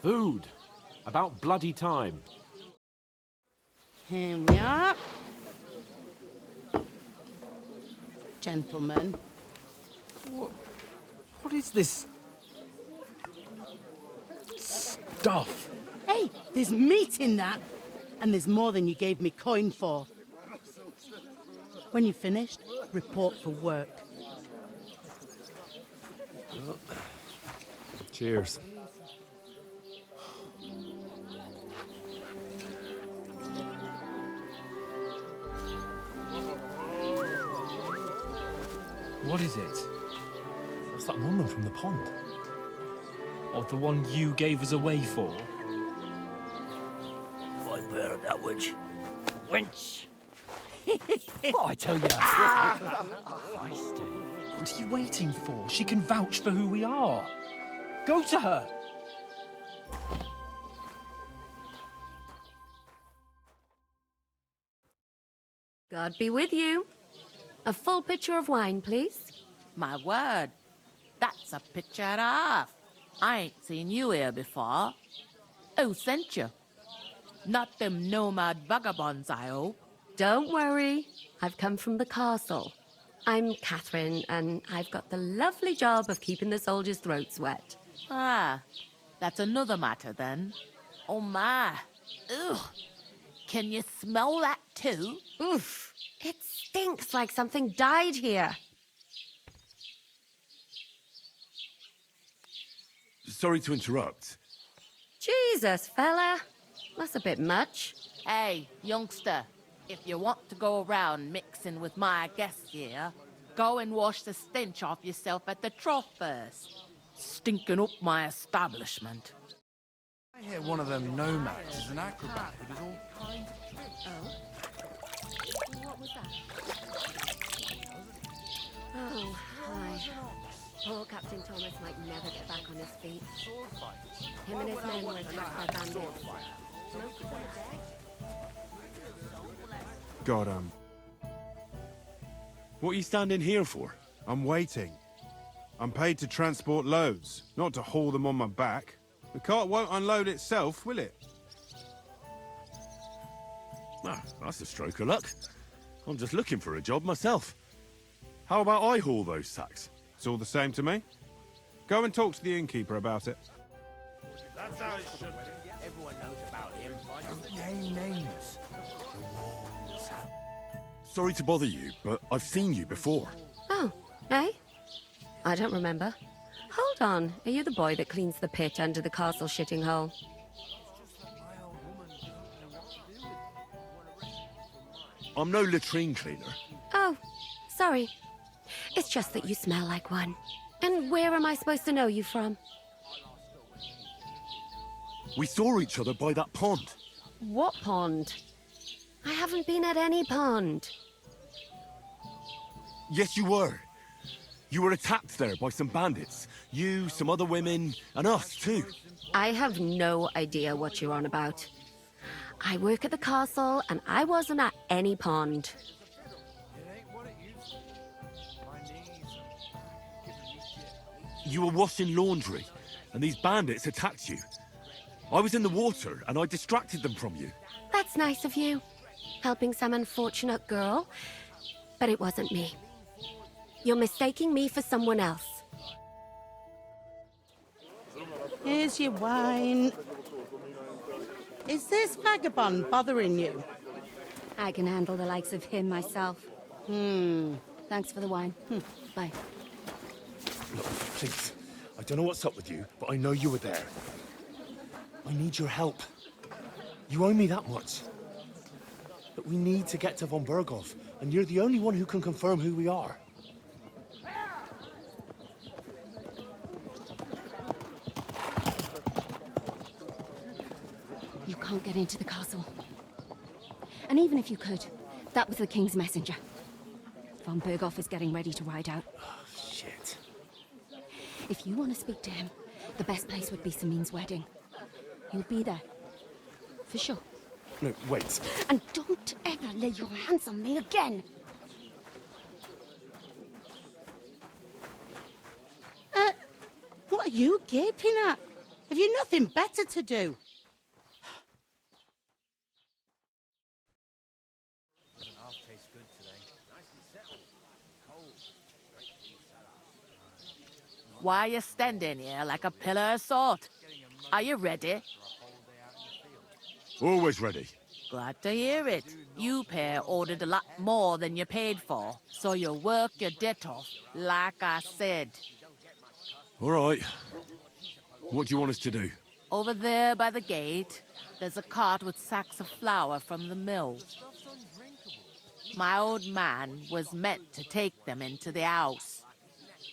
Food. About bloody time. Here we are. Gentlemen. What is this stuff? Hey, there's meat in that. And there's more than you gave me coin for. When you're finished, report for work. Cheers. What is it? What's that woman from the pond? Or the one you gave us away for? I bear that witch. Wench! What I tell you? What are you waiting for? She can vouch for who we are. Go to her. God be with you. A full pitcher of wine, please. My word, that's a picture and a half. I ain't seen you here before. Who sent you? Not them nomad vagabonds, I hope. Don't worry. I've come from the castle. I'm Catherine, and I've got the lovely job of keeping the soldiers' throats wet. Ah, that's another matter then. Oh my. Ugh. Can you smell that too? Oof. It stinks like something died here. Sorry to interrupt. Jesus, fella. That's a bit much. Hey, youngster, if you want to go around mixing with my guests here, go and wash the stench off yourself at the trough first. Stinking up my establishment. I hear one of them nomads is an acrobat who does all kinds of tricks. Oh? What was that? Oh, hi. Poor Captain Thomas might never get back on his feet. Him and his men were attacked by bandits. God, what are you standing here for? I'm waiting. I'm paid to transport loads, not to haul them on my back. The cart won't unload itself, will it? Ah, that's a stroke of luck. I'm just looking for a job myself. How about I haul those sacks? It's all the same to me. Go and talk to the innkeeper about it. That's how it should be. Everyone knows about him. Name names. Sorry to bother you, but I've seen you before. Oh, eh? I don't remember. Hold on. Are you the boy that cleans the pit under the castle shitting hole? I'm no latrine cleaner. Oh, sorry. It's just that you smell like one. And where am I supposed to know you from? We saw each other by that pond. What pond? I haven't been at any pond. Yes, you were. You were attacked there by some bandits. You, some other women, and us too. I have no idea what you're on about. I work at the castle, and I wasn't at any pond. You were washing laundry, and these bandits attacked you. I was in the water, and I distracted them from you. That's nice of you, helping some unfortunate girl. But it wasn't me. You're mistaking me for someone else. Here's your wine. Is this vagabond bothering you? I can handle the likes of him myself. Thanks for the wine. Bye. Look, please. I don't know what's up with you, but I know you were there. I need your help. You owe me that much. But we need to get to von Berghoff, and you're the only one who can confirm who we are. You can't get into the castle. And even if you could, that was the king's messenger. Von Berghoff is getting ready to ride out. Oh, shit. If you want to speak to him, the best place would be Samin's wedding. He'll be there. For sure. No, wait. And don't ever lay your hands on me again! What are you gaping at? Have you nothing better to do? Why are you standing here like a pillar of salt? Are you ready? Always ready. Glad to hear it. You pair ordered a lot more than you paid for, so you work your debt off, like I said. All right. What do you want us to do? Over there by the gate, there's a cart with sacks of flour from the mill. My old man was meant to take them into the house.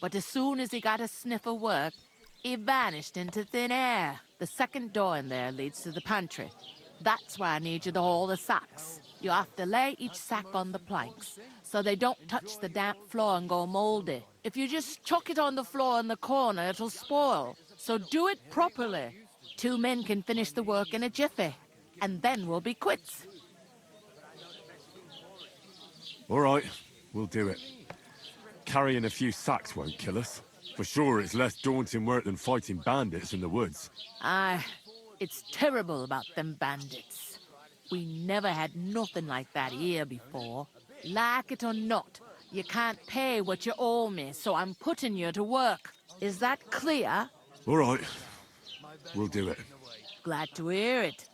But as soon as he got a sniff of work, he vanished into thin air. The second door in there leads to the pantry. That's why I need you to haul the sacks. You have to lay each sack on the planks, so they don't touch the damp floor and go moldy. If you just chuck it on the floor in the corner, it'll spoil. So do it properly. 2 men can finish the work in a jiffy, and then we'll be quits. All right, we'll do it. Carrying a few sacks won't kill us. For sure, it's less daunting work than fighting bandits in the woods. Aye, it's terrible about them bandits. We never had nothing like that here before. Like it or not, you can't pay what you owe me, so I'm putting you to work. Is that clear? All right, we'll do it. Glad to hear it.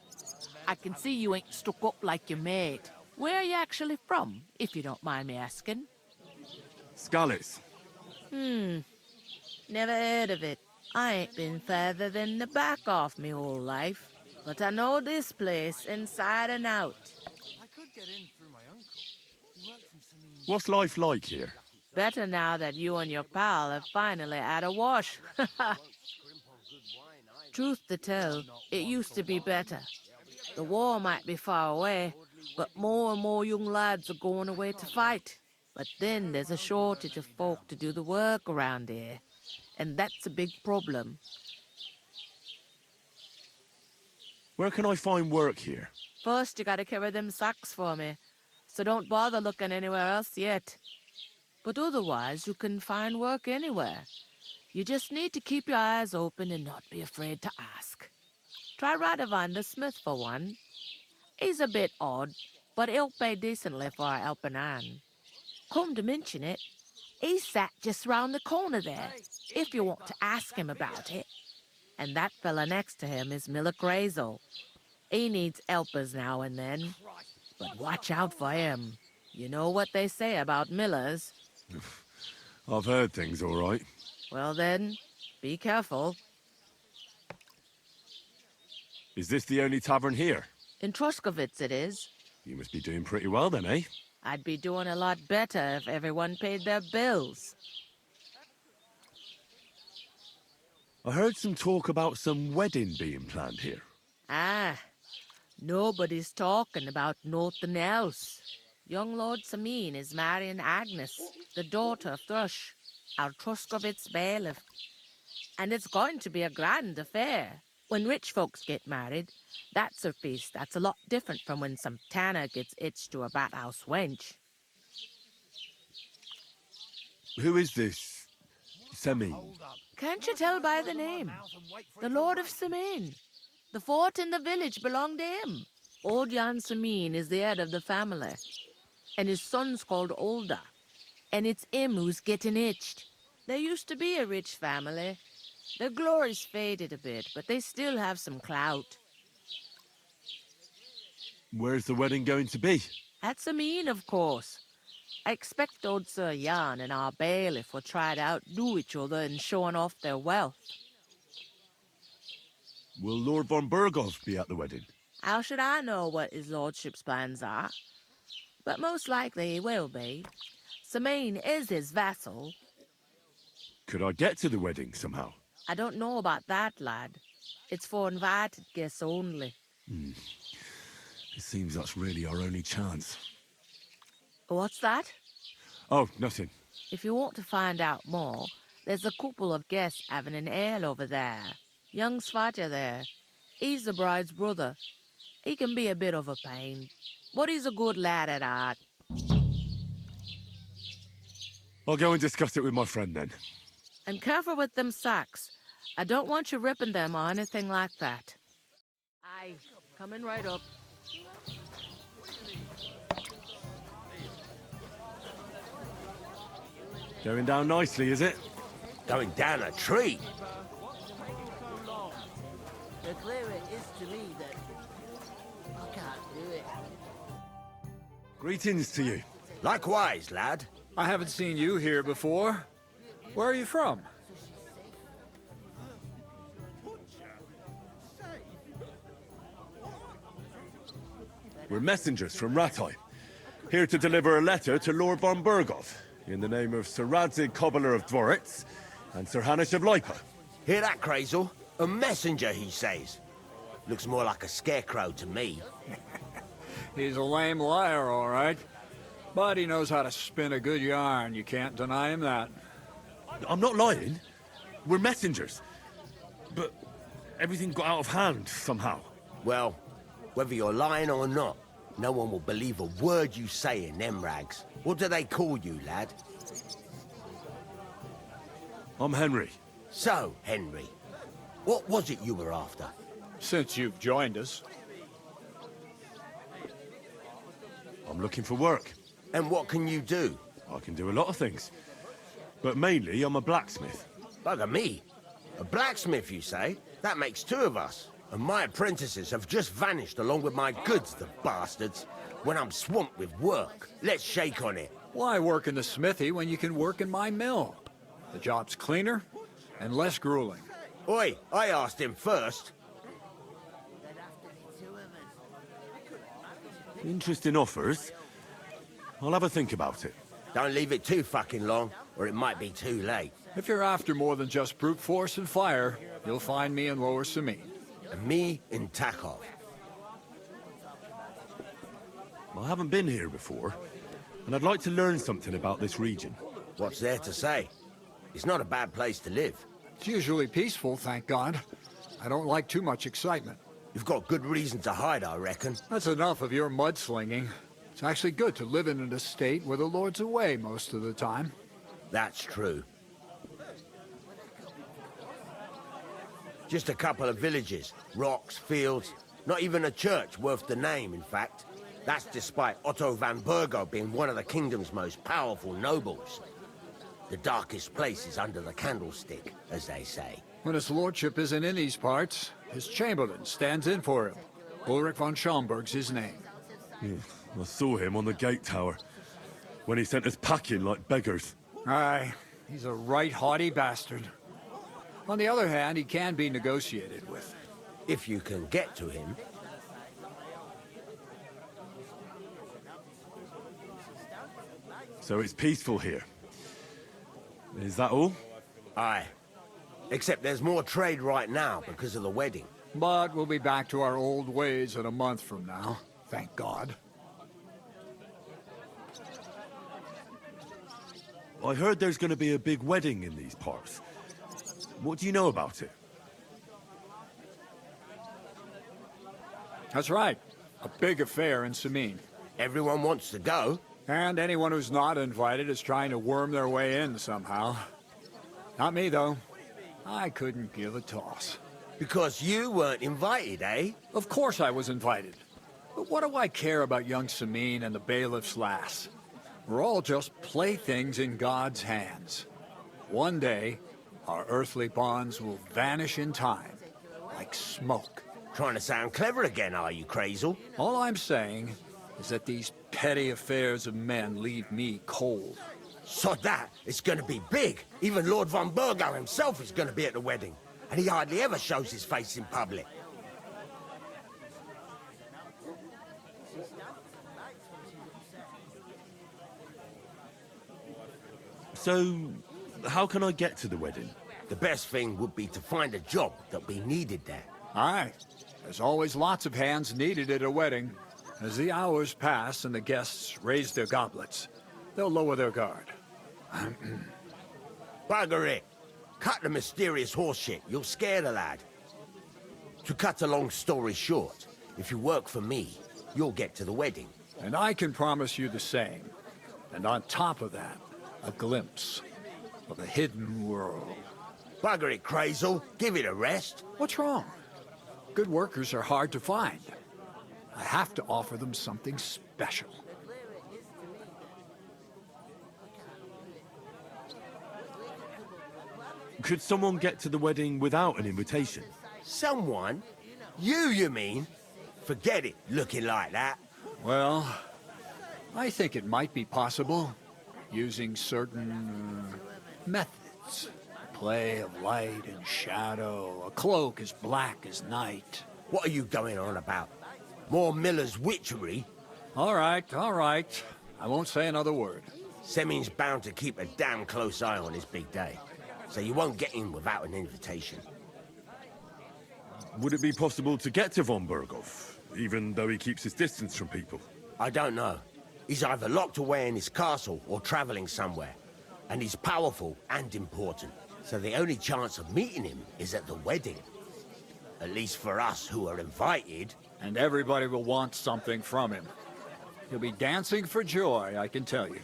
I can see you ain't stuck up like your mate. Where are you actually from, if you don't mind me asking? Scallops. Never heard of it. I ain't been further than the back off me whole life. But I know this place inside and out. I could get in through my uncle. He works in some... What's life like here? Better now that you and your pal have finally had a wash. Truth to tell, it used to be better. The war might be far away, but more and more young lads are going away to fight. But then there's a shortage of folk to do the work around here, and that's a big problem. Where can I find work here? First, you gotta carry them sacks for me, so don't bother looking anywhere else yet. But otherwise, you can find work anywhere. You just need to keep your eyes open and not be afraid to ask. Try Radovan the smith for one. He's a bit odd, but he'll pay decently for a helping hand. Come to mention it, he's sat just round the corner there, if you want to ask him about it. And that fella next to him is Miller Crazel. He needs helpers now and then, but watch out for him. You know what they say about Millers. I've heard things, all right. Well then, be careful. Is this the only tavern here? In Troskovitz it is. You must be doing pretty well then, eh? I'd be doing a lot better if everyone paid their bills. I heard some talk about some wedding being planned here. Ah, nobody's talking about nothing else. Young Lord Samin is marrying Agnes, the daughter of Thrush, our Troskovitz bailiff. And it's going to be a grand affair. When rich folks get married, that's a feast that's a lot different from when some tanner gets hitched to a bat-house wench. Who is this? Semi? Can't you tell by the name? The Lord of Samin. The fort in the village belonged to him. Old Jan Samin is the head of the family, and his son's called Olda, and it's him who's getting hitched. There used to be a rich family. Their glory's faded a bit, but they still have some clout. Where's the wedding going to be? At Samin, of course. I expect old Sir Jan and our bailiff will try to outdo each other in showing off their wealth. Will Lord von Burgov be at the wedding? How should I know what his lordship's plans are? But most likely he will be. Samin is his vassal. Could I get to the wedding somehow? I don't know about that, lad. It's for invited guests only. It seems that's really our only chance. What's that? Oh, nothing. If you want to find out more, there's a couple of guests having an ale over there. Young Svatja there. He's the bride's brother. He can be a bit of a pain, but he's a good lad at heart. I'll go and discuss it with my friend then. And careful with them sacks. I don't want you ripping them or anything like that. Aye, coming right up. Going down nicely, is it? Going down a tree. The clearer it is to me that I can't do it. Greetings to you. Likewise, lad. I haven't seen you here before. Where are you from? We're messengers from Rattay, here to deliver a letter to Lord von Burgov, in the name of Sir Radzig Cobbler of Dworitz and Sir Hanish of Lipa. Hear that, Crazel? A messenger, he says. Looks more like a scarecrow to me. He's a lame liar, all right. But he knows how to spin a good yarn. You can't deny him that. I'm not lying. We're messengers. But everything got out of hand somehow. Well, whether you're lying or not, no one will believe a word you say in them rags. What do they call you, lad? I'm Henry. So, Henry, what was it you were after? Since you've joined us. I'm looking for work. And what can you do? I can do a lot of things. But mainly, I'm a blacksmith. Bugger me. A blacksmith, you say? That makes two of us. And my apprentices have just vanished along with my goods, the bastards. When I'm swamped with work, let's shake on it. Why work in the smithy when you can work in my mill? The job's cleaner and less grueling. Oi, I asked him first. Interesting offers. I'll have a think about it. Don't leave it too fucking long, or it might be too late. If you're after more than just brute force and fire, you'll find me in Lower Samine. And me in Takov. I haven't been here before, and I'd like to learn something about this region. What's there to say? It's not a bad place to live. It's usually peaceful, thank God. I don't like too much excitement. You've got good reason to hide, I reckon. That's enough of your mudslinging. It's actually good to live in an estate where the Lord's away most of the time. That's true. Just a couple of villages, rocks, fields, not even a church worth the name, in fact. That's despite Otto van Burgo being one of the kingdom's most powerful nobles. The darkest place is under the candlestick, as they say. When his lordship isn't in these parts, his chamberlain stands in for him. Ulrich von Schaumburg's his name. I saw him on the gate tower, when he sent us packing like beggars. Aye, he's a right haughty bastard. On the other hand, he can be negotiated with. If you can get to him. So it's peaceful here. Is that all? Aye. Except there's more trade right now because of the wedding. But we'll be back to our old ways in a month from now. Thank God. I heard there's going to be a big wedding in these parts. What do you know about it? That's right. A big affair in Samine. Everyone wants to go. And anyone who's not invited is trying to worm their way in somehow. Not me, though. I couldn't give a toss. Because you weren't invited, eh? Of course I was invited. But what do I care about young Samine and the bailiff's lass? We're all just playthings in God's hands. One day, our earthly bonds will vanish in time, like smoke. Trying to sound clever again, are you, Crazel? All I'm saying is that these petty affairs of men leave me cold. Sod that, it's gonna be big. Even Lord von Burgo himself is gonna be at the wedding. And he hardly ever shows his face in public. So, how can I get to the wedding? The best thing would be to find a job that'll be needed there. Aye. There's always lots of hands needed at a wedding. As the hours pass and the guests raise their goblets, they'll lower their guard. Bugger it. Cut the mysterious horse shit. You'll scare the lad. To cut a long story short, if you work for me, you'll get to the wedding. And I can promise you the same. And on top of that, a glimpse of a hidden world. Bugger it, Crazel. Give it a rest. What's wrong? Good workers are hard to find. I have to offer them something special. Could someone get to the wedding without an invitation? Someone? You mean? Forget it, looking like that. Well, I think it might be possible, using certain methods. Play of light and shadow, a cloak as black as night. What are you going on about? More Miller's witchery? All right, all right. I won't say another word. Semin's bound to keep a damn close eye on his big day, so you won't get in without an invitation. Would it be possible to get to von Berghoff, even though he keeps his distance from people? I don't know. He's either locked away in his castle or traveling somewhere. And he's powerful and important. So the only chance of meeting him is at the wedding. At least for us who are invited. And everybody will want something from him. He'll be dancing for joy, I can tell you.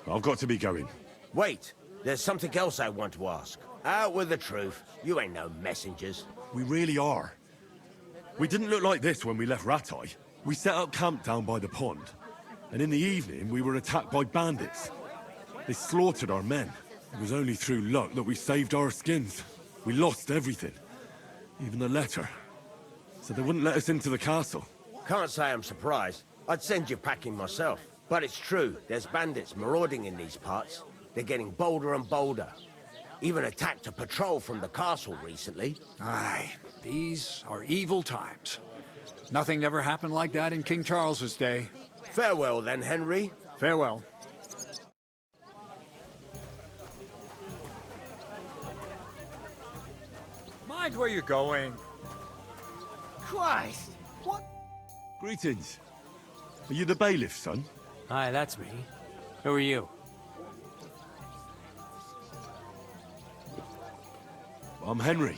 I've got to be going. Wait, there's something else I want to ask. Out with the truth. You ain't no messengers. We really are. We didn't look like this when we left Ratai. We set up camp down by the pond. And in the evening, we were attacked by bandits. They slaughtered our men. It was only through luck that we saved our skins. We lost everything. Even the letter. So they wouldn't let us into the castle. Can't say I'm surprised. I'd send you packing myself. But it's true, there's bandits marauding in these parts. They're getting bolder and bolder. Even attacked a patrol from the castle recently. Aye, these are evil times. Nothing ever happened like that in King Charles's day. Farewell then, Henry. Farewell. Mind where you're going. Christ! What? Greetings. Are you the bailiff, son? Hi, that's me. Who are you? I'm Henry.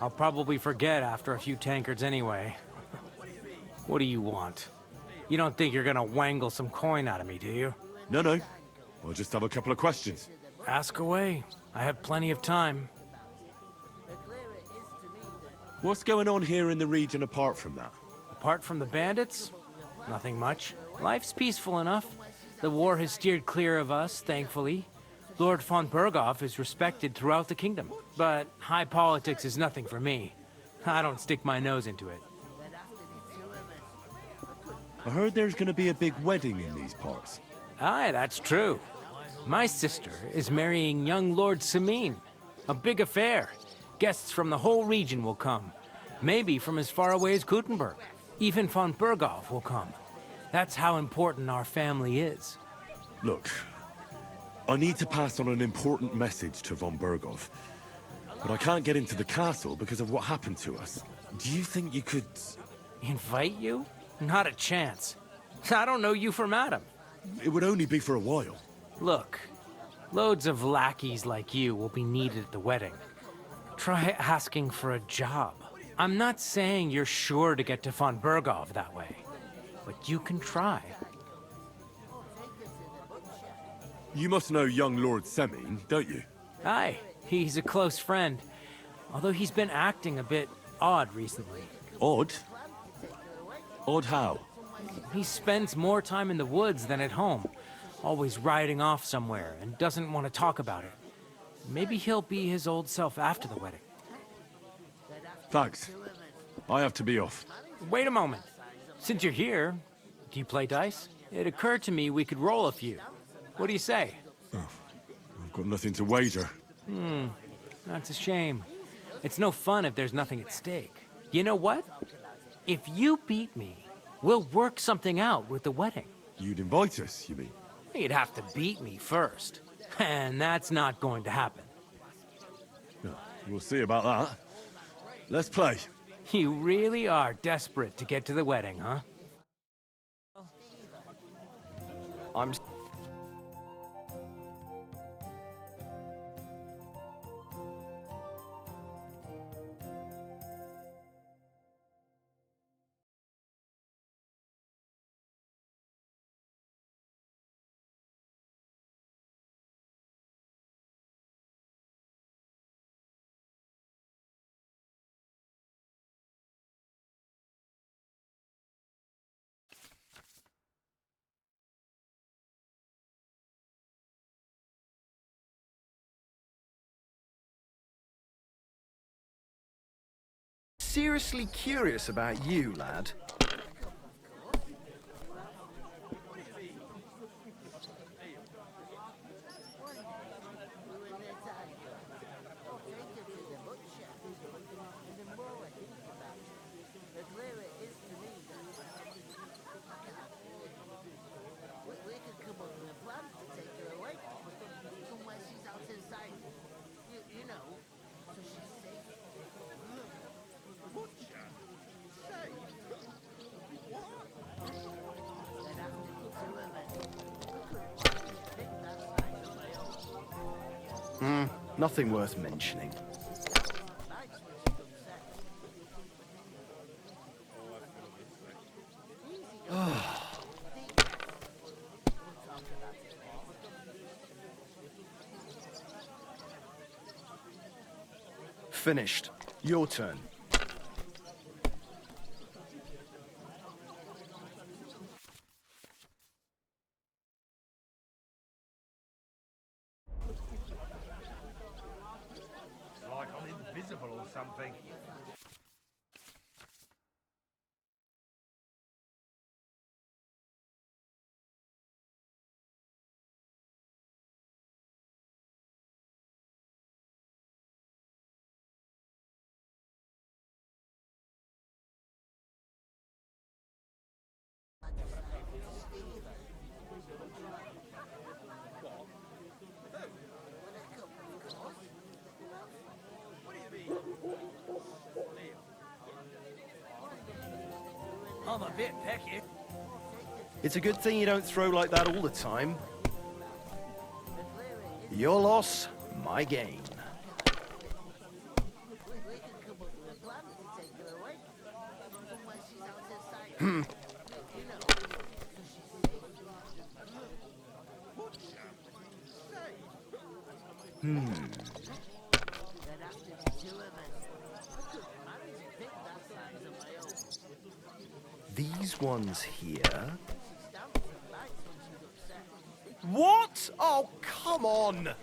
I'll probably forget after a few tankards anyway. What do you want? You don't think you're gonna wangle some coin out of me, do you? No. I'll just have a couple of questions. Ask away. I have plenty of time. What's going on here in the region apart from that? Apart from the bandits? Nothing much. Life's peaceful enough. The war has steered clear of us, thankfully. Lord von Berghoff is respected throughout the kingdom. But high politics is nothing for me. I don't stick my nose into it. I heard there's gonna be a big wedding in these parts. Aye, that's true. My sister is marrying young Lord Semin. A big affair. Guests from the whole region will come. Maybe from as far away as Gutenberg. Even von Berghoff will come. That's how important our family is. Look, I need to pass on an important message to von Berghoff. But I can't get into the castle because of what happened to us. Do you think you could... Invite you? Not a chance. I don't know you from Adam. It would only be for a while. Look, loads of lackeys like you will be needed at the wedding. Try asking for a job. I'm not saying you're sure to get to von Berghoff that way, but you can try. You must know young Lord Semin, don't you? Aye, he's a close friend. Although he's been acting a bit odd recently. Odd? Odd how? He spends more time in the woods than at home, always riding off somewhere and doesn't want to talk about it. Maybe he'll be his old self after the wedding. Thanks. I have to be off. Wait a moment. Since you're here, do you play dice? It occurred to me we could roll a few. What do you say? I've got nothing to wager. That's a shame. It's no fun if there's nothing at stake. You know what? If you beat me, we'll work something out with the wedding. You'd invite us, you mean? You'd have to beat me first. And that's not going to happen. No, we'll see about that. Let's play. You really are desperate to get to the wedding, huh? I'm seriously curious about you, lad. Nothing worth mentioning. Finished. Your turn. Like I'm invisible or something. I'm a bit pecky. It's a good thing you don't throw like that all the time. Your loss, my gain. These ones here. What? Oh, come on!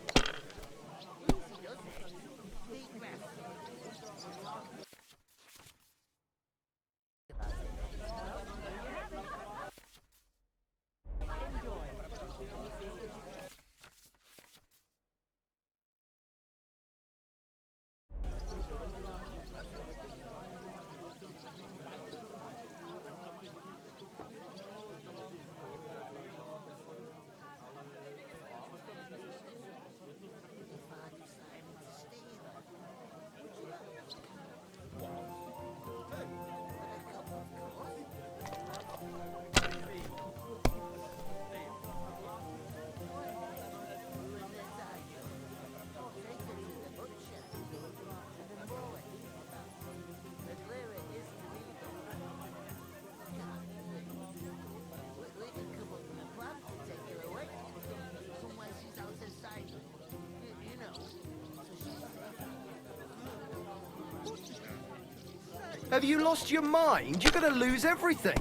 Have you lost your mind? You're gonna lose everything.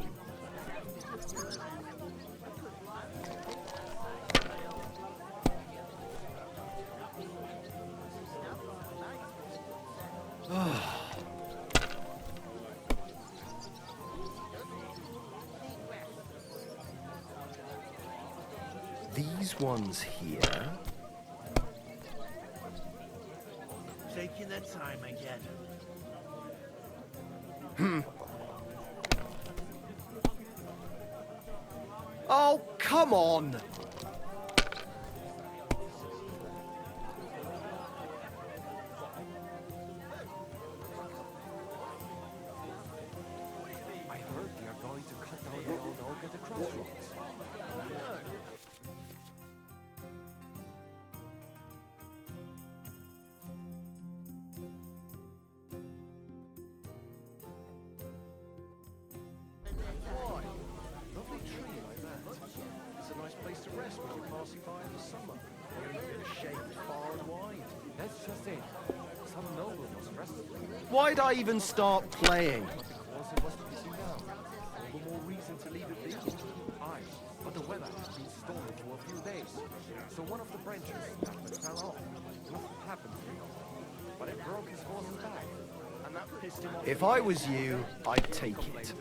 These ones here. Taking their time again. Oh, come on! I heard they are going to cut down the old oak at the crossroads. Lovely tree like that. It's a nice place to rest when you're passing by in the summer. You're in a shade far and wide. That's just it. Some noble was resting. Why'd I even start playing? Because it was busy now. All the more reason to leave it be. Aye, but the weather has been stormy for a few days. So one of the branches that fell off. Nothing happened, you know. But it broke his horse's back. And If I was you, I'd take it.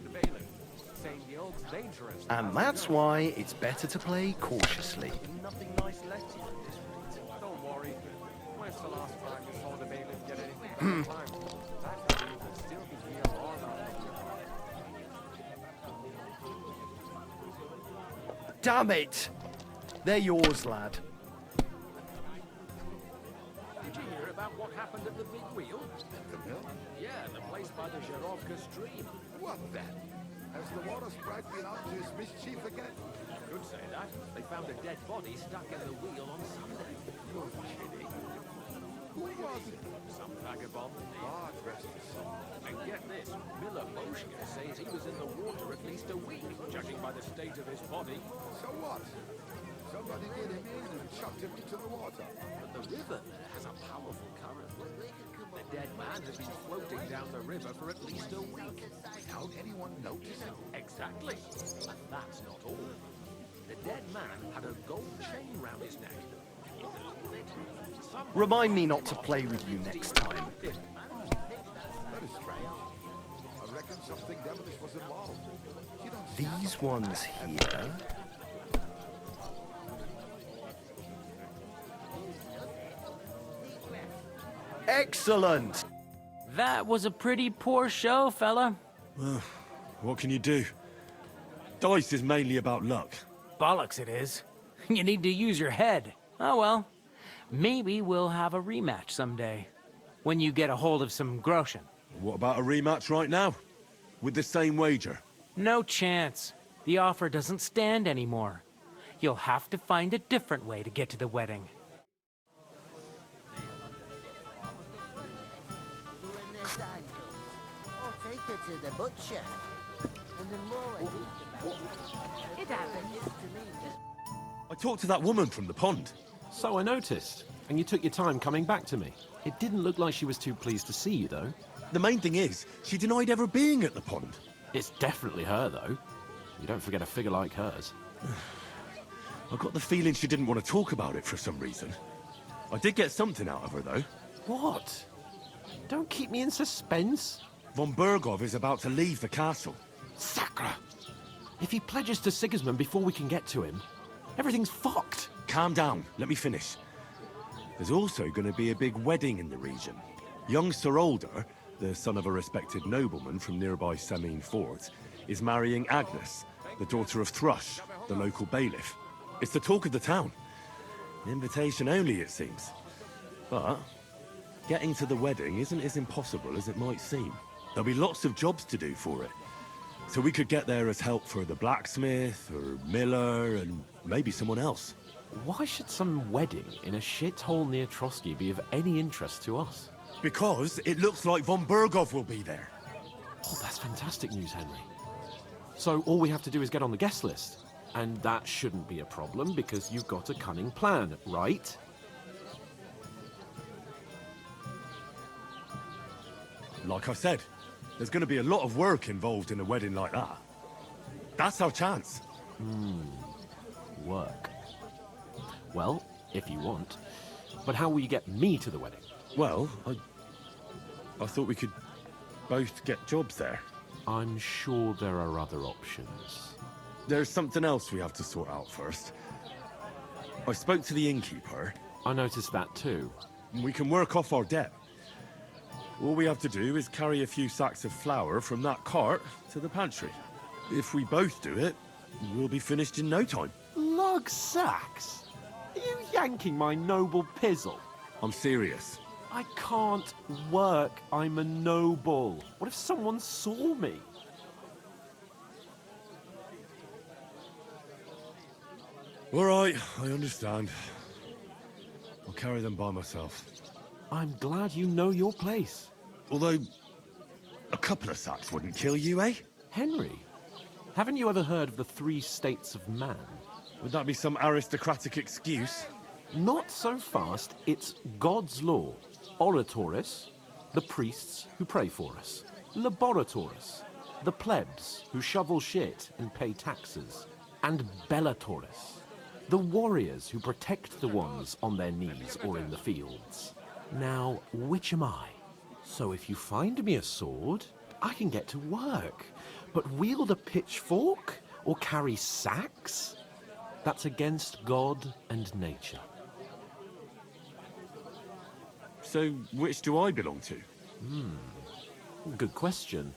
Saying the oak's dangerous. And that's why it's better to play cautiously. Nothing nice left here at this rate. Don't worry. When's the last time you saw the bailiff get anything back in time? That bailiff will still be here long after. Damn it! They're yours, lad. Did you hear about what happened at the big wheel? The mill? Yeah, the place by the Zherovka stream. What then? Has the water sprite been up to his mischief again? You could say that. They found a dead body stuck in the wheel on Sunday. You're kidding. Who was it? Some vagabond. God rest his soul. And get this, Miller Moshka says he was in the water at least a week, judging by the state of his body. So what? Somebody did him in and chucked him into the water. But the river has a powerful current. The dead man has been floating down the river for at least a week. Without anyone noticing? Exactly. And that's not all. The dead man had a gold chain round his neck. Remind me not to play with you next time. That is strange. I reckon something devilish was involved. You don't These ones here... Excellent! That was a pretty poor show, fella. Well, what can you do? Dice is mainly about luck. Bollocks it is. You need to use your head. Oh well. Maybe we'll have a rematch someday. When you get a hold of some groschen. What about a rematch right now? With the same wager? No chance. The offer doesn't stand anymore. You'll have to find a different way to get to the wedding. I'll take her to the butcher. And the more I think about it happens to me. I talked to that woman from the pond. So I noticed. And you took your time coming back to me. It didn't look like she was too pleased to see you, though. The main thing is, she denied ever being at the pond. It's definitely her, though. You don't forget a figure like hers. I got the feeling she didn't want to talk about it for some reason. I did get something out of her, though. What? Don't keep me in suspense. Von Bergov is about to leave the castle. Sacra! If he pledges to Sigismund before we can get to him, everything's fucked. Calm down. Let me finish. There's also going to be a big wedding in the region. Young Sir Older, the son of a respected nobleman from nearby Semine Fort, is marrying Agnes, the daughter of Thrush, the local bailiff. It's the talk of the town. Invitation only, it seems. But getting to the wedding isn't as impossible as it might seem. There'll be lots of jobs to do for it. So we could get there as help for the blacksmith, or miller, and maybe someone else. Why should some wedding in a shithole near Trotsky be of any interest to us? Because it looks like Von Bergov will be there. Oh, that's fantastic news, Henry. So all we have to do is get on the guest list. And that shouldn't be a problem because you've got a cunning plan, right? Like I said, there's going to be a lot of work involved in a wedding like that. That's our chance. Work. Well, if you want. But how will you get me to the wedding? Well, I thought we could both get jobs there. I'm sure there are other options. There's something else we have to sort out first. I spoke to the innkeeper. I noticed that too. We can work off our debt. All we have to do is carry a few sacks of flour from that cart to the pantry. If we both do it, we'll be finished in no time. Lug sacks? Are you yanking my noble pizzle? I'm serious. I can't work. I'm a noble. What if someone saw me? All right, I understand. I'll carry them by myself. I'm glad you know your place. Although, a couple of sacks wouldn't kill you, eh? Henry, haven't you ever heard of the 3 states of man? Would that be some aristocratic excuse? Not so fast. It's God's law. Oratoris, the priests who pray for us. Laboratoris, the plebs who shovel shit and pay taxes. And Bellatoris, the warriors who protect the ones on their knees or in the fields. Now, which am I? So if you find me a sword, I can get to work. But wield a pitchfork or carry sacks? That's against God and nature. So, which do I belong to? Good question.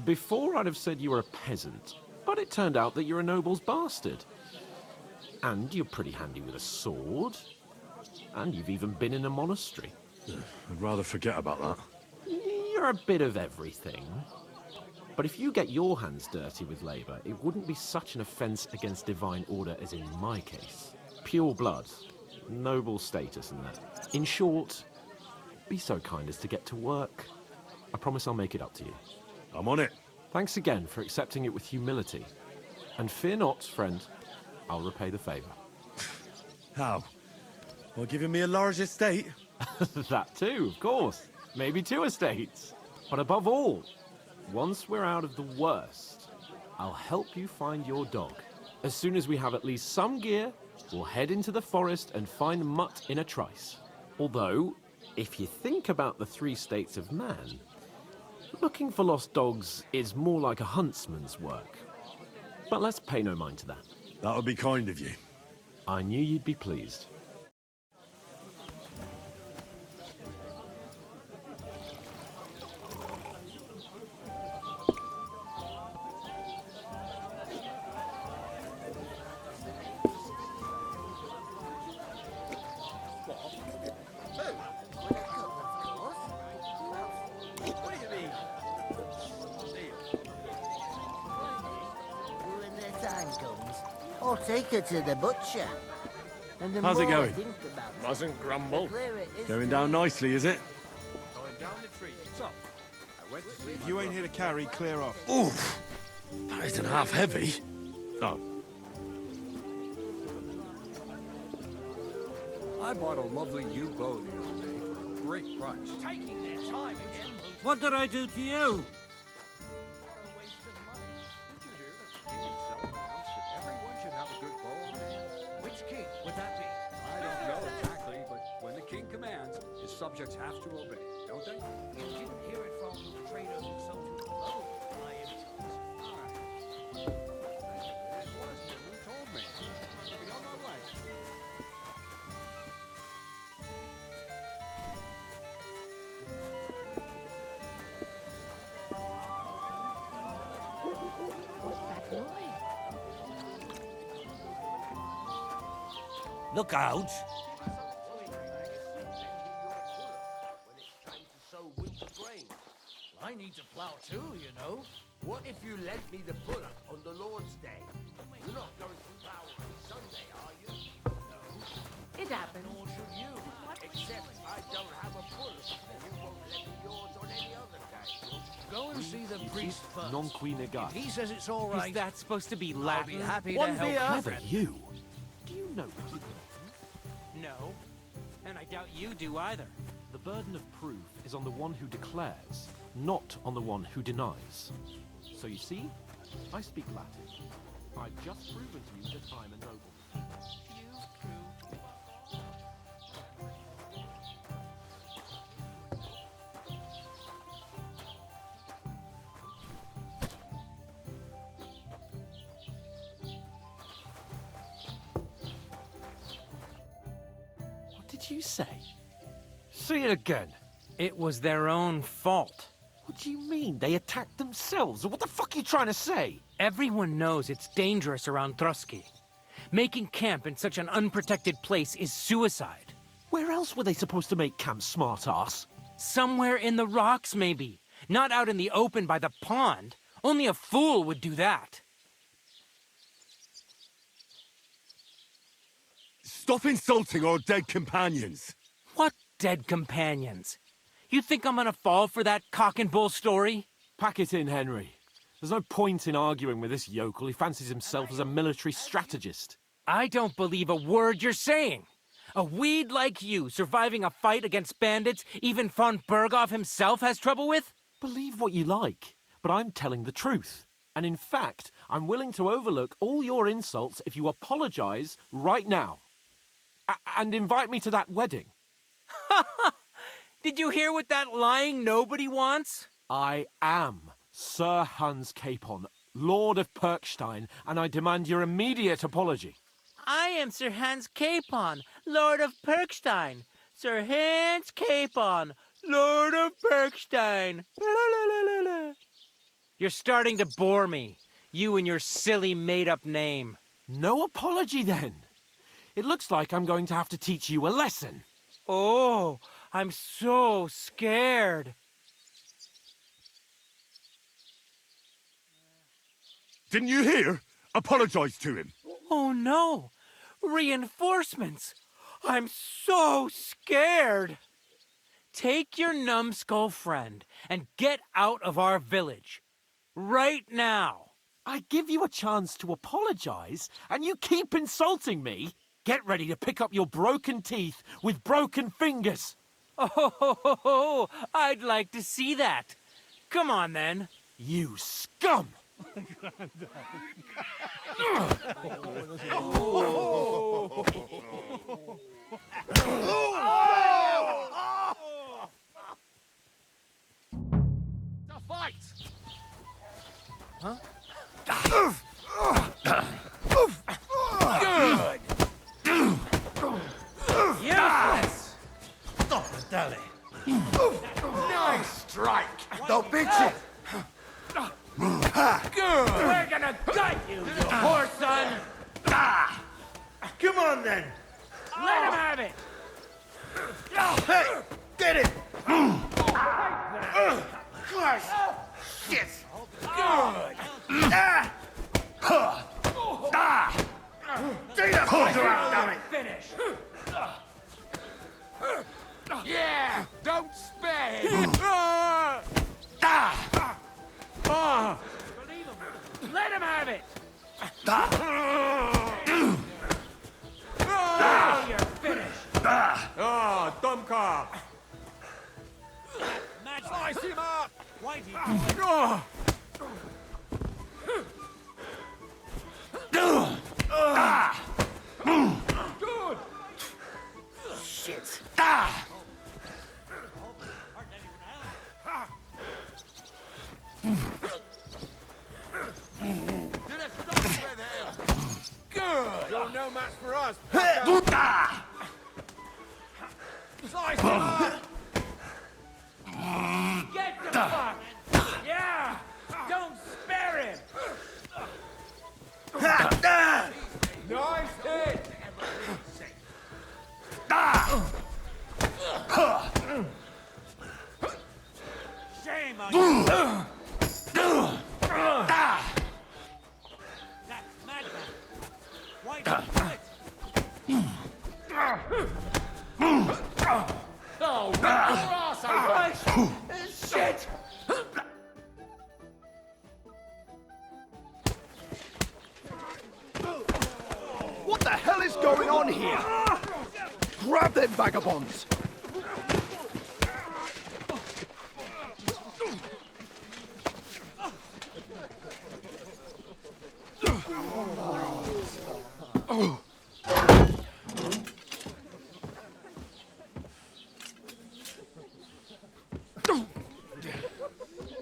Before I'd have said you were a peasant, but it turned out that you're a noble's bastard. And you're pretty handy with a sword. And you've even been in a monastery. I'd rather forget about that. You're a bit of everything. But if you get your hands dirty with labour, it wouldn't be such an offence against divine order as in my case. Pure blood, noble status and that. In short, be so kind as to get to work. I promise I'll make it up to you. I'm on it. Thanks again for accepting it with humility. And fear not, friend, I'll repay the favour. How? By giving me a large estate? That too, of course. Maybe 2 estates. But above all, once we're out of the worst, I'll help you find your dog. As soon as we have at least some gear, we'll head into the forest and find Mutt in a trice. Although, if you think about the 3 states of man, looking for lost dogs is more like a huntsman's work. But let's pay no mind to that. That would be kind of you. I knew you'd be pleased. I'll take her to the butcher. And the How's it more I going? think about it, Mustn't grumble. the clearer it is Going to down me. nicely, is it? Going down the tree. So, I went to see If you ain't here to carry, clear off. Oof! That isn't half heavy. Oh, I bought a lovely new bow the other day for a great price. taking their time again. What did I do to you? Did you hear that the king himself announced that everyone should have a good bow on hand? Which king would that be? I don't know exactly, but when the king commands, his subjects have to obey, don't they? You didn't hear it from the trader who sold you the bow, by any chance? It was him who told me. Be on my way. What's that noise? Look out! I need to plow too, you know. What if you lent me the bullock on the Lord's Day? You're not going to plow on Sunday, are you? It happens. Nor should you. Except I don't have a bullock, and you won't let me yours on any other day. Go and see the priest first. Non qui negat. If he says it's all right, Is that supposed to be I'll Latin? be happy to One help beer? my Neither friend. you. Do you know what you No. And I doubt you do either. The burden of proof is on the one who declares, not on the one who denies. So you see, I speak Latin. I've just proven to you that I'm a noble. What did you say? Say it again. It was their own fault. What do you mean? They attacked themselves? What the fuck are you trying to say? Everyone knows it's dangerous around Trotsky. Making camp in such an unprotected place is suicide. Where else were they supposed to make camp, smart-ass? Somewhere in the rocks, maybe. Not out in the open by the pond. Only a fool would do that. stop insulting our dead companions. What dead companions? You think I'm gonna fall for that cock and bull story? Pack it in, Henry. There's no point in arguing with this yokel. He fancies himself as a military strategist. I don't believe a word you're saying. A weed like you surviving a fight against bandits even von Berghoff himself has trouble with? Believe what you like, but I'm telling the truth. And in fact, I'm willing to overlook all your insults if you apologize right now. And invite me to that wedding. Did you hear what that lying nobody wants? I am Sir Hans Capon, Lord of Perkstein, and I demand your immediate apology. I am Sir Hans Capon, Lord of Perkstein. Sir Hans Capon, Lord of Perkstein. You're starting to bore me. You and your silly made-up name. No apology, then. It looks like I'm going to have to teach you a lesson. Oh, I'm so scared. Didn't you hear? Apologize to him. Oh no! Reinforcements! I'm so scared! Take your numbskull friend and get out of our village. Right now! I give you a chance to apologize, and you keep insulting me? Get ready to pick up your broken teeth with broken fingers. Oh, I'd like to see that. Come on, then. You scum! The fight! Huh? Good! Yes! Stop the dally! Nice strike! Don't beat it! Good! We're gonna gut you, you poor son! Come on then! Let him have it! Hey! Get it! Christ! Shit! Good! Take that fighter out, damn it! Finish! Yeah! Don't spare him! Let him have it! Oh, you're finished! Oh, dumb car! Slice him up! Whitey! Good! Shit. Good! You're no match for us. Slice him up! Get the fuck! Yeah! Don't spare him! Nice hit! Shame on you! That madman! Whitey, Oh, rip your ass open! shit! What the hell is going on here? Grab them vagabonds!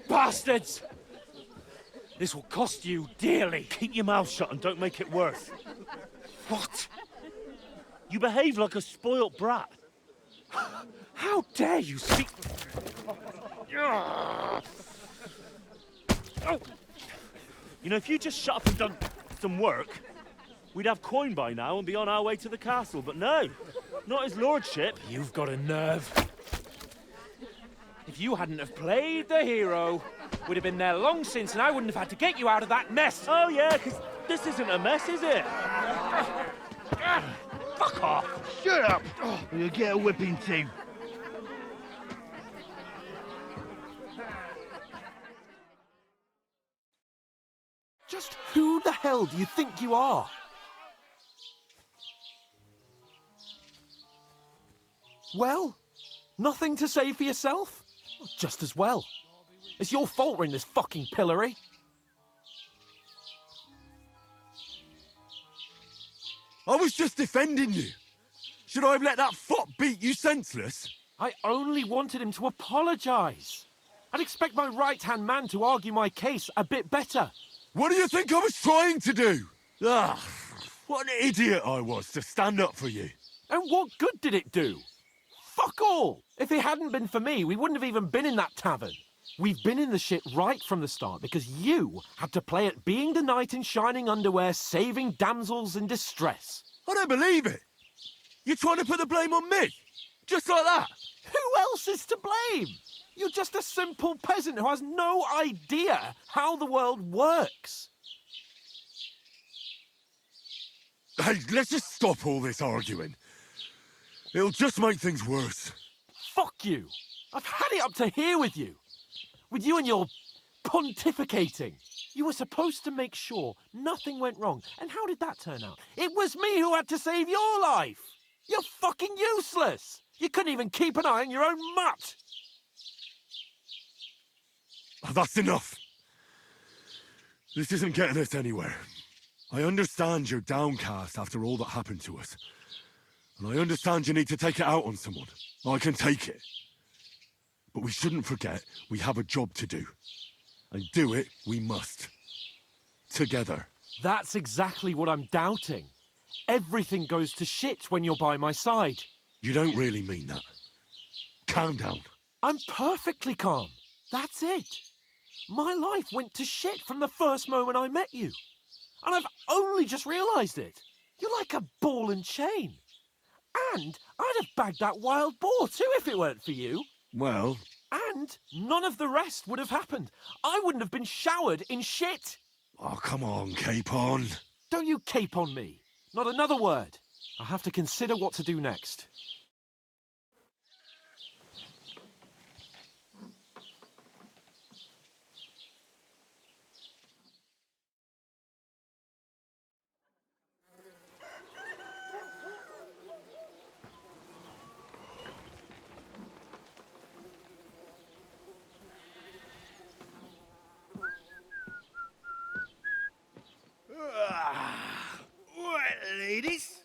Bastards! This will cost you dearly. Keep your mouth shut and don't make it worse. What? You behave like a spoilt brat. How dare you speak... You know, if you just shut up and done some work, we'd have coin by now and be on our way to the castle, but no, not his lordship. You've got a nerve. If you hadn't have played the hero, we'd have been there long since and I wouldn't have had to get you out of that mess. Oh yeah, because this isn't a mess, is it? Fuck off. Shut up! Or you'll get a whipping too. Just who the hell do you think you are? Well, nothing to say for yourself? Just as well. It's your fault we're in this fucking pillory. I was just defending you. Should I have let that fop beat you senseless? I only wanted him to apologize. I'd expect my right-hand man to argue my case a bit better. What do you think I was trying to do? Ah, what an idiot I was to stand up for you. And what good did it do? Fuck all! If it hadn't been for me, we wouldn't have even been in that tavern. We've been in the shit right from the start because you had to play at being the knight in shining underwear, saving damsels in distress. I don't believe it. You're trying to put the blame on me? Just like that? Who else is to blame? You're just a simple peasant who has no idea how the world works. Hey, let's just stop all this arguing. It'll just make things worse. Fuck you. I've had it up to here with you. With you and your pontificating. You were supposed to make sure nothing went wrong. And how did that turn out? It was me who had to save your life. You're fucking useless. You couldn't even keep an eye on your own mutt. That's enough. This isn't getting us anywhere. I understand you're downcast after all that happened to us. And I understand you need to take it out on someone. I can take it. But we shouldn't forget we have a job to do. And do it we must. Together. That's exactly what I'm doubting. Everything goes to shit when you're by my side. You don't really mean that. Calm down. I'm perfectly calm. That's it. My life went to shit from the first moment I met you. And I've only just realised it. You're like a ball and chain. And I'd have bagged that wild boar too if it weren't for you. Well... And none of the rest would have happened. I wouldn't have been showered in shit. Oh, come on, Capon. Don't you cape on me. Not another word. I'll have to consider what to do next. Right, ladies.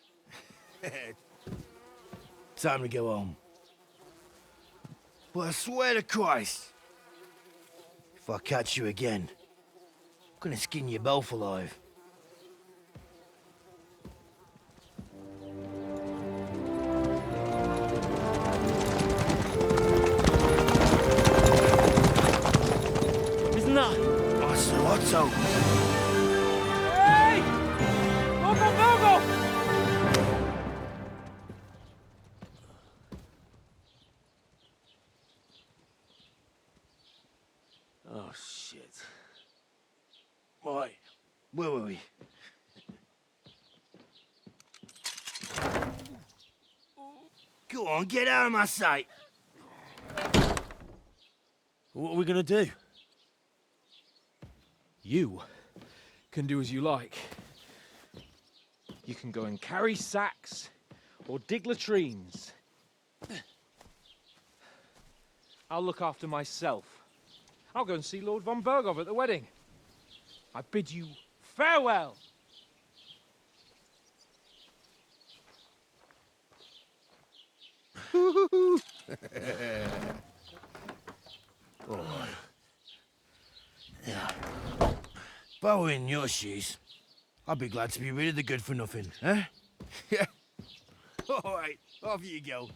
Time to go home. But I swear to Christ, if I catch you again, I'm gonna skin you both alive. Isn't that? Otto. Hey! Go! Oh, shit. Right, where were we? Go on, get out of my sight. What are we gonna do? You can do as you like. You can go and carry sacks or dig latrines. I'll look after myself. I'll go and see Lord von Bergov at the wedding. I bid you farewell. All right. Yeah. If I were in your shoes, I'd be glad to be rid of the good-for-nothing, eh? Yeah. All right, off you go.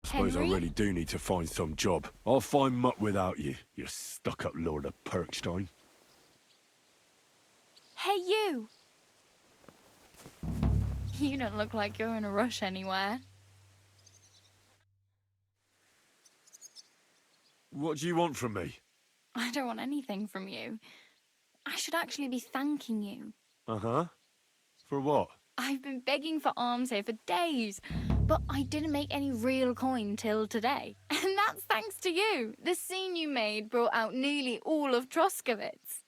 I suppose I really do need to find some job. I'll find mutt without you, you stuck-up Lord of Perkstein. Hey, you! You don't look like you're in a rush anywhere. What do you want from me? I don't want anything from you. I should actually be thanking you. Uh-huh. For what? I've been begging for alms here for days, But I didn't make any real coin till today. And that's thanks to you. The scene you made brought out nearly all of Troskowitz.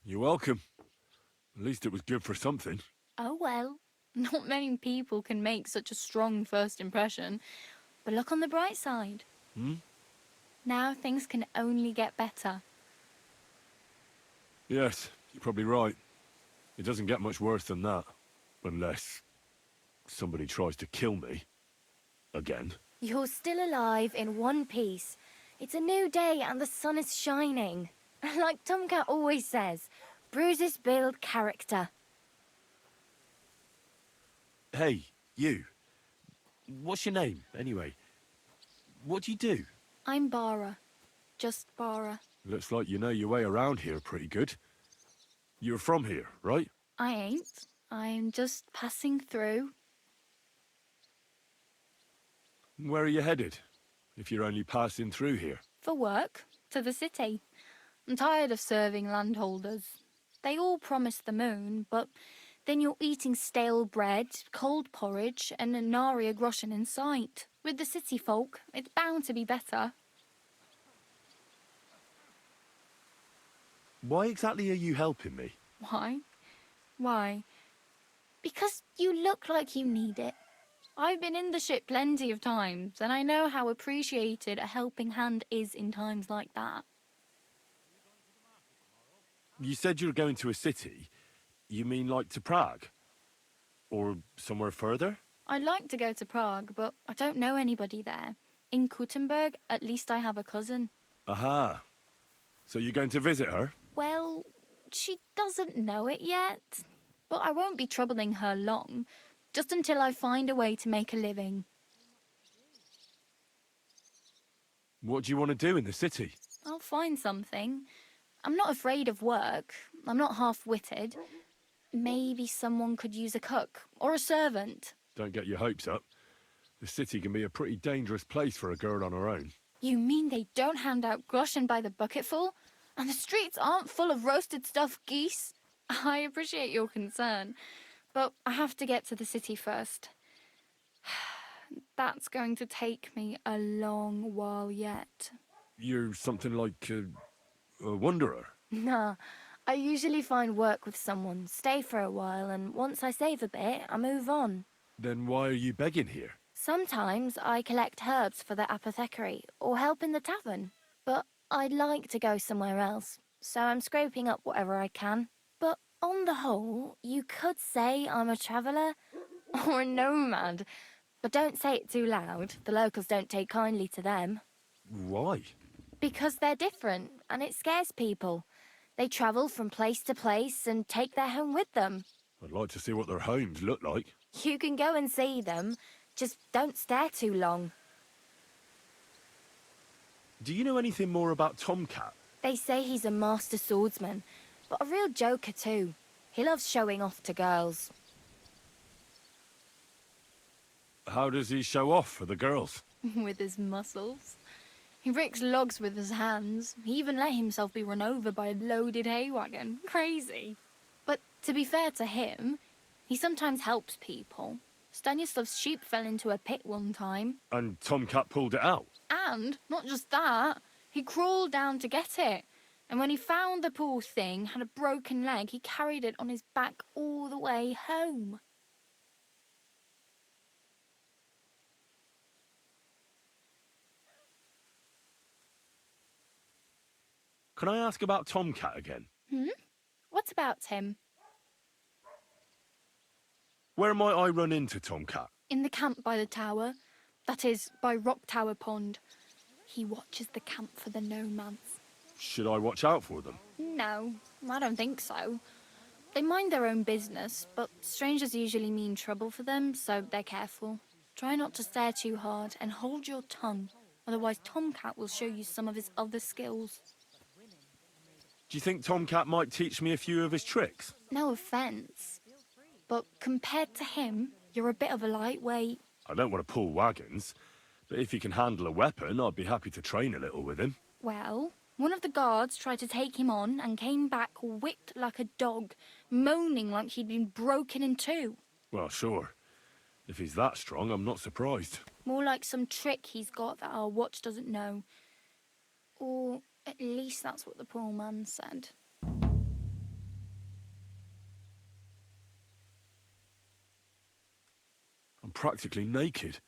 You're welcome. At least it was good for something. Oh well. Not many people can make such a strong first impression. But look on the bright side. Hmm? Now things can only get better. Yes, you're probably right. It doesn't get much worse than that. Unless somebody tries to kill me. Again. You're still alive in one piece. It's a new day and the sun is shining. Like Tomcat always says, bruises build character. Hey, you. What's your name, anyway? What do you do? I'm Bara. Just Bara. Looks like you know your way around here pretty good. You're from here, right? I ain't. I'm just passing through. Where are you headed? If you're only passing through here. For work. To the city. I'm tired of serving landholders. They all promise the moon, but then you're eating stale bread, cold porridge, and a nary a groschen in sight. With the city folk, it's bound to be better. Why exactly are you helping me? Why? Why? Because you look like you need it. I've been in the ship plenty of times, and I know how appreciated a helping hand is in times like that. You said you were going to a city. You mean like to Prague? Or somewhere further? I'd like to go to Prague, but I don't know anybody there. In Kuttenberg, at least I have a cousin. Aha. So you're going to visit her? Well, she doesn't know it yet. But I won't be troubling her long, just until I find a way to make a living. What do you want to do in the city? I'll find something. I'm not afraid of work. I'm not half-witted. Maybe someone could use a cook or a servant. Don't get your hopes up. The city can be a pretty dangerous place for a girl on her own. You mean they don't hand out groschen by the bucketful? And the streets aren't full of roasted stuffed geese? I appreciate your concern, but I have to get to the city first. That's going to take me a long while yet. You're something like a wanderer? Nah, I usually find work with someone, stay for a while, and once I save a bit, I move on. Then why are you begging here? Sometimes I collect herbs for the apothecary or help in the tavern, but I'd like to go somewhere else, so I'm scraping up whatever I can. But on the whole, you could say I'm a traveller or a nomad, but don't say it too loud. The locals don't take kindly to them. Why? Because they're different, and it scares people. They travel from place to place and take their home with them. I'd like to see what their homes look like. You can go and see them, just don't stare too long. Do you know anything more about Tomcat? They say he's a master swordsman, but a real joker too. He loves showing off to girls. How does he show off for the girls? With his muscles. He ricks logs with his hands. He even let himself be run over by a loaded hay wagon. Crazy. But to be fair to him, he sometimes helps people. Stanislav's sheep fell into a pit one time. And Tomcat pulled it out? And, not just that, he crawled down to get it. And when he found the poor thing had a broken leg, he carried it on his back all the way home. Can I ask about Tomcat again? What about him? Where might I run into Tomcat? In the camp by the tower. That is, by Rock Tower Pond. He watches the camp for the nomads. Should I watch out for them? No, I don't think so. They mind their own business, but strangers usually mean trouble for them, so they're careful. Try not to stare too hard and hold your tongue, otherwise Tomcat will show you some of his other skills. Do you think Tomcat might teach me a few of his tricks? No offence, but compared to him, you're a bit of a lightweight. I don't want to pull wagons, but if he can handle a weapon, I'd be happy to train a little with him. Well, one of the guards tried to take him on and came back whipped like a dog, moaning like he'd been broken in two. Well, sure. If he's that strong, I'm not surprised. More like some trick he's got that our watch doesn't know. Or at least that's what the poor man said. I'm practically naked.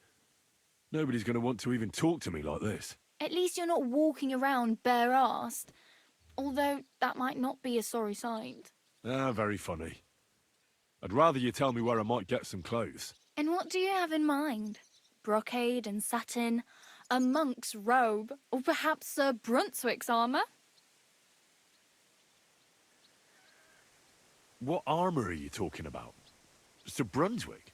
Nobody's going to want to even talk to me like this. At least you're not walking around bare-assed. Although that might not be a sorry sight. Ah, very funny. I'd rather you tell me where I might get some clothes. And what do you have in mind? Brocade and satin, a monk's robe, or perhaps Sir Brunswick's armour? What armour are you talking about? Sir Brunswick?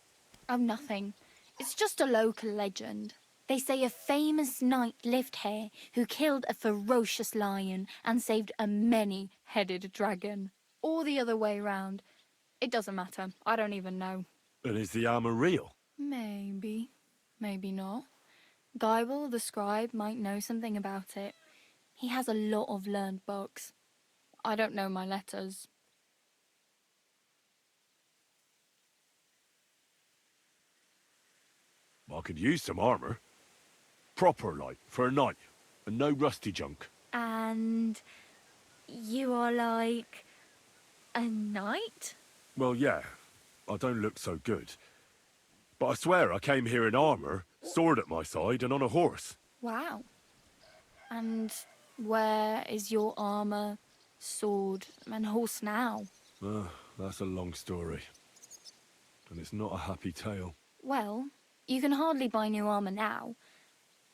Oh, nothing. It's just a local legend. They say a famous knight lived here who killed a ferocious lion and saved a many-headed dragon. Or the other way round. It doesn't matter. I don't even know. And is the armour real? Maybe. Maybe not. Geibel, the scribe, might know something about it. He has a lot of learned books. I don't know my letters. I could use some armour. Proper, like, for a knight. And no rusty junk. And you are like a knight? Well, yeah. I don't look so good. But I swear I came here in armour, sword at my side, and on a horse. Wow. And where is your armour, sword, and horse now? That's a long story. And it's not a happy tale. Well, you can hardly buy new armour now,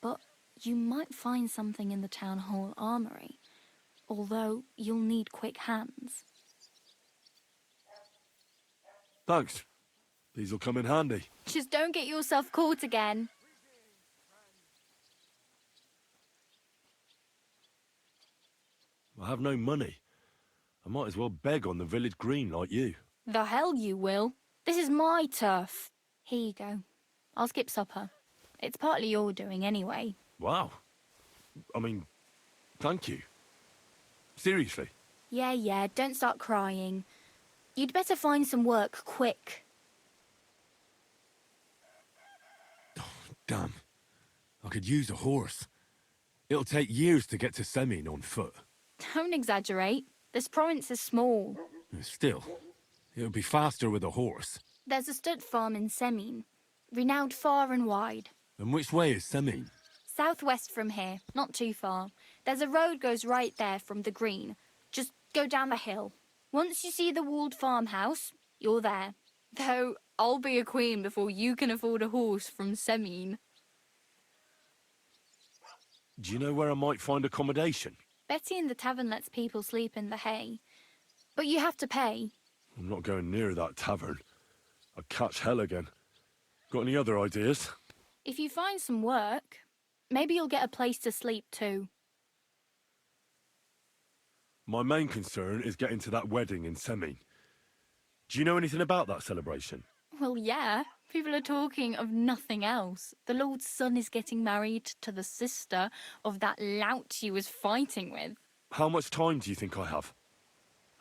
but you might find something in the town hall armoury, although you'll need quick hands. Thanks. These'll come in handy. Just don't get yourself caught again. I have no money. I might as well beg on the village green like you. The hell you will. This is my turf. Here you go. I'll skip supper. It's partly your doing anyway. Wow. I mean, thank you. Seriously. Yeah, don't start crying. You'd better find some work quick. Damn. I could use a horse. It'll take years to get to Semin on foot. Don't exaggerate. This province is small. Still, it'll be faster with a horse. There's a stud farm in Semin, renowned far and wide. And which way is Semin? Southwest from here, not too far. There's a road goes right there from the green. Just go down the hill. Once you see the walled farmhouse, you're there. Though I'll be a queen before you can afford a horse from Semin. Do you know where I might find accommodation? Betty in the tavern lets people sleep in the hay. But you have to pay. I'm not going near that tavern. I'd catch hell again. Got any other ideas? If you find some work, maybe you'll get a place to sleep too. My main concern is getting to that wedding in Semin. Do you know anything about that celebration? Well, yeah. People are talking of nothing else. The Lord's son is getting married to the sister of that lout you was fighting with. How much time do you think I have?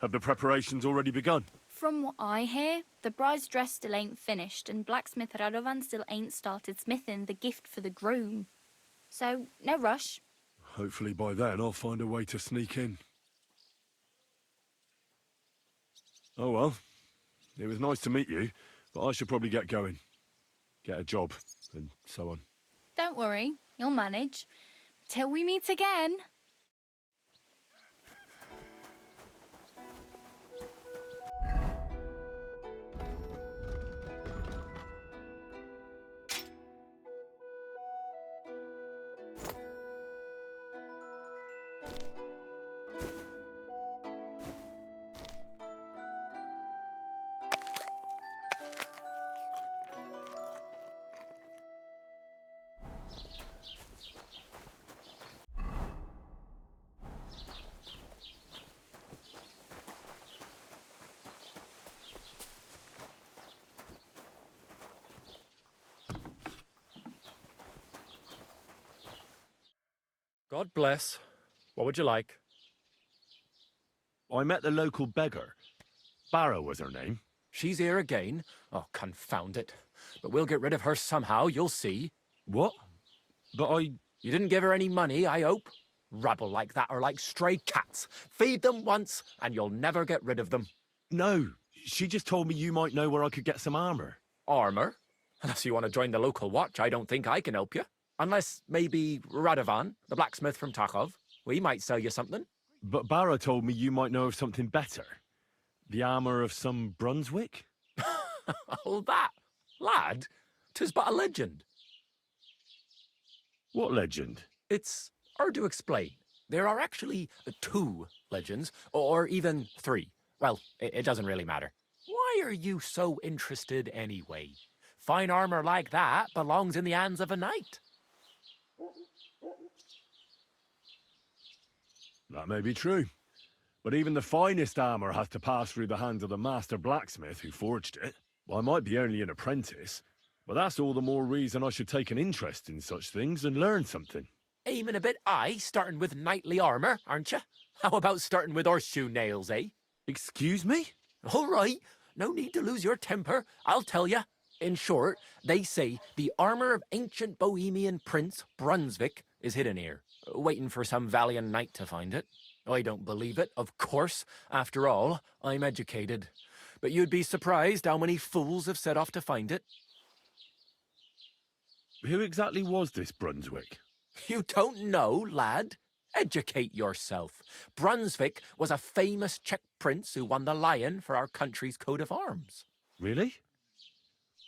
Have the preparations already begun? From what I hear, the bride's dress still ain't finished, and blacksmith Radovan still ain't started smithing the gift for the groom. So, no rush. Hopefully by then I'll find a way to sneak in. Oh well. It was nice to meet you, but I should probably get going. Get a job, and so on. Don't worry, you'll manage. Till we meet again. God bless. What would you like? I met the local beggar. Barrow was her name. She's here again? Oh, confound it. but we'll get rid of her somehow, you'll see. What? But I... You didn't give her any money, I hope? Rabble like that are like stray cats. Feed them once, and you'll never get rid of them. No, she just told me you might know where I could get some armor. Armor? Unless you want to join the local watch, I don't think I can help you. Unless, maybe, Radovan, the blacksmith from Takov. We might sell you something. But Barra told me you might know of something better. The armor of some Brunswick? Oh, that? Lad, 'tis but a legend. What legend? It's hard to explain. There are actually 2 legends, or even 3. Well, it doesn't really matter. Why are you so interested anyway? Fine armor like that belongs in the hands of a knight. That may be true. But even the finest armor has to pass through the hands of the master blacksmith who forged it. Well, I might be only an apprentice, but that's all the more reason I should take an interest in such things and learn something. Aiming a bit high, starting with knightly armor, aren't you? How about starting with horseshoe nails, eh? Excuse me? All right, no need to lose your temper, I'll tell you. In short, they say the armor of ancient Bohemian Prince Brunswick is hidden here, waiting for some valiant knight to find it. I don't believe it, of course. After all, I'm educated. But you'd be surprised how many fools have set off to find it. Who exactly was this Brunswick? You don't know, lad? Educate yourself. Brunswick was a famous Czech prince who won the lion for our country's coat of arms. Really?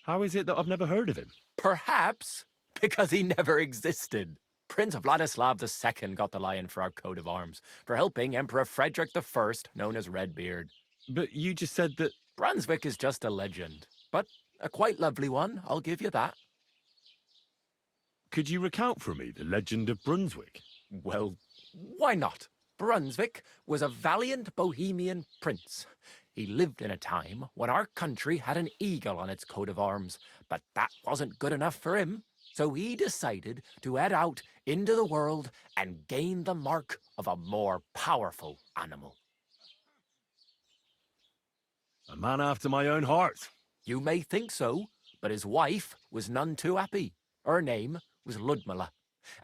How is it that I've never heard of him? Perhaps because he never existed. Prince Vladislav II got the lion for our coat of arms for helping Emperor Frederick I, known as Redbeard. But you just said that... Brunswick is just a legend, but a quite lovely one, I'll give you that. Could you recount for me the legend of Brunswick? Well, why not? Brunswick was a valiant Bohemian prince. He lived in a time when our country had an eagle on its coat of arms, but that wasn't good enough for him. So he decided to head out into the world and gain the mark of a more powerful animal. A man after my own heart. You may think so, but his wife was none too happy. Her name was Ludmilla,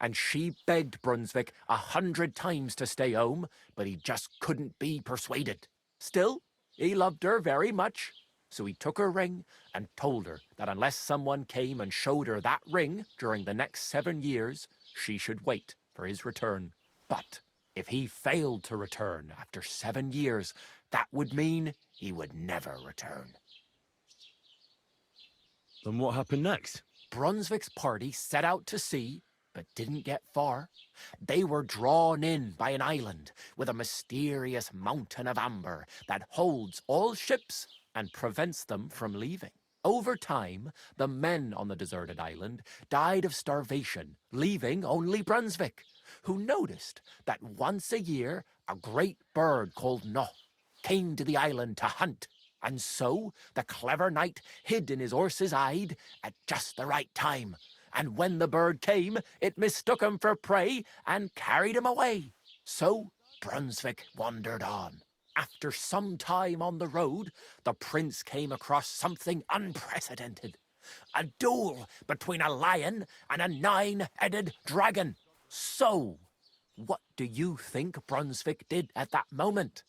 and she begged Brunswick 100 times to stay home, but he just couldn't be persuaded. Still, he loved her very much, so he took her ring and told her that unless someone came and showed her that ring during the next 7 years, she should wait for his return. But if he failed to return after 7 years, that would mean he would never return. Then what happened next? Brunswick's party set out to sea, but didn't get far. They were drawn in by an island with a mysterious mountain of amber that holds all ships and prevents them from leaving. Over time, the men on the deserted island died of starvation, leaving only Brunswick, who noticed that once a year a great bird called No came to the island to hunt. And so the clever knight hid in his horse's hide at just the right time. And when the bird came, it mistook him for prey and carried him away. So Brunswick wandered on. After some time on the road, the prince came across something unprecedented. A duel between a lion and a 9-headed dragon. So, what do you think Brunswick did at that moment?